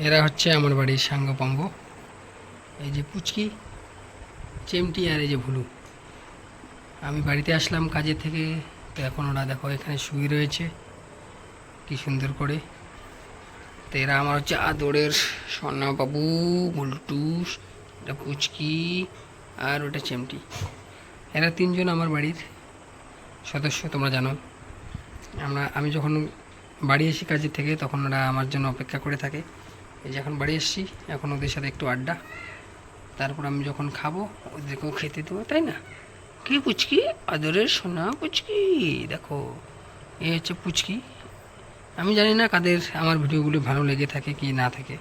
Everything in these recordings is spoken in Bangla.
এরা হচ্ছে আমার বাড়ির সাঙ্গপাঙ্গ। এই যে পুচকি, চেমটি আর এই যে ভুলু। আমি বাড়িতে আসলাম কাজের থেকে, তো এখন ওরা দেখো এখানে শুয়ে রয়েছে কি সুন্দর করে। তো এরা আমার হচ্ছে আদরের সোনা বাবু, মুলটুস, এটা পুচকি আর ওটা চেমটি। এরা তিনজন আমার বাড়ির সদস্য, তোমরা জানো। আমি যখন বাড়ি আসি কাজের থেকে তখন ওরা আমার জন্য অপেক্ষা করে থাকে। এই যে এখন বাড়ি এসেছি, এখন ওদের সাথে একটু আড্ডা, তারপর আমি যখন খাবো ওদেরকেও খেতে দেবো, তাই না? কি পুচকি, আদরের সোনা পুচকি, দেখো এই হচ্ছে পুচকি। আমি জানি না কাদের আমার ভিডিওগুলো ভালো লেগে থাকে কি না থাকে।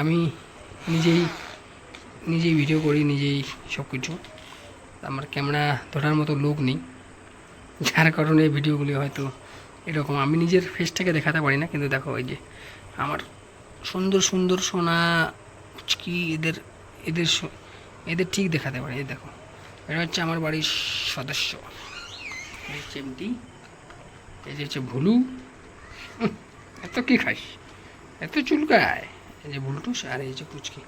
আমি নিজেই ভিডিও করি, নিজেই সব কিছু। আমার ক্যামেরা ধরার মতো লোক নেই, যার কারণে ভিডিওগুলি হয়তো এরকম আমি নিজের ফেসটাকে দেখাতে পারি না। কিন্তু দেখো এই যে আমার সুন্দর সুন্দর সোনা পুচকি, এদের এদের এদের ঠিক দেখাতে পারি। এই দেখো, এটা হচ্ছে আমার বাড়ির সদস্য। এই চেমটি, এই যে হচ্ছে ভুলু। এত কি খাইস, এত চুলকায়। এই যে ভুলটুস আর এই যে পুচকি।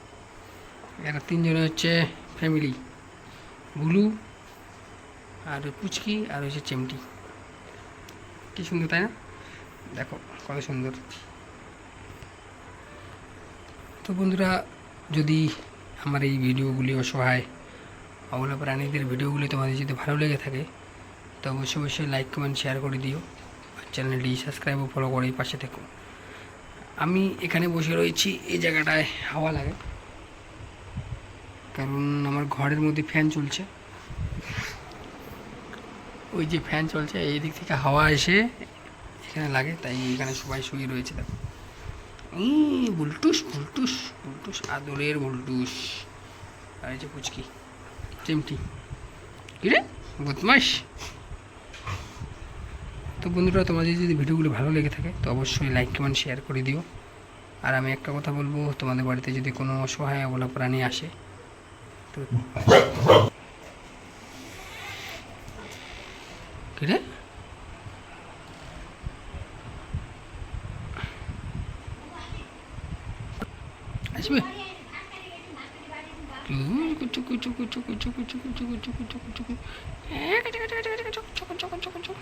এরা তিনজনে হচ্ছে ফ্যামিলি, ভুলু আর পুচকি আর হচ্ছে চেমটি। কি সুন্দর তাই না? দেখো কত সুন্দর। তো বন্ধুরা, যদি আমার এই ভিডিওগুলি অসহায় অবলা প্রাণীদের ভিডিওগুলি তোমাদের যদি ভালো লেগে থাকে তো অবশ্যই লাইক কমেন্ট শেয়ার করে দিও, আর চ্যানেলটি সাবস্ক্রাইব ও ফলো করে পাশে থেকো। আমি এখানে বসে রয়েছি, এই জায়গাটায় হাওয়া লাগে, কারণ আমার ঘরের মধ্যে ফ্যান চলছে। ওই যে ফ্যান চলছে, এই দিক থেকে হাওয়া এসে এখানে লাগে, তাই এখানে সবাই শুয়ে রয়েছে। দেখো বুলটুস বুলটুস বুলটুস, আদরের বুলটুস আর এই যে পুচকি চিমটি। কিরে বদমাস। তো বন্ধুরা, তোমাদের যদি ভিডিওগুলো ভালো লেগে থাকে তো অবশ্যই লাইক কমেন্ট শেয়ার করে দিও। আর আমি একটা কথা বলবো, তোমাদের বাড়িতে যদি কোনো অসহায় অবলা প্রাণী আসে তো কিরে আসবে কুচু কুচু কুচু কুচু কুচু কুচু কুচু কুচু কুচু কুচু,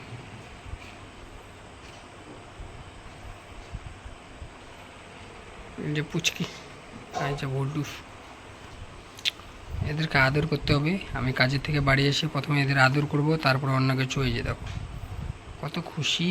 যে পুচকি আর যে ভুলটুস, এদেরকে আদর করতে হবে। আমি কাজের থেকে বাড়ি এসে প্রথমে এদের আদর করব, তারপর অন্য কিছু। এই যে দেখো কত খুশি।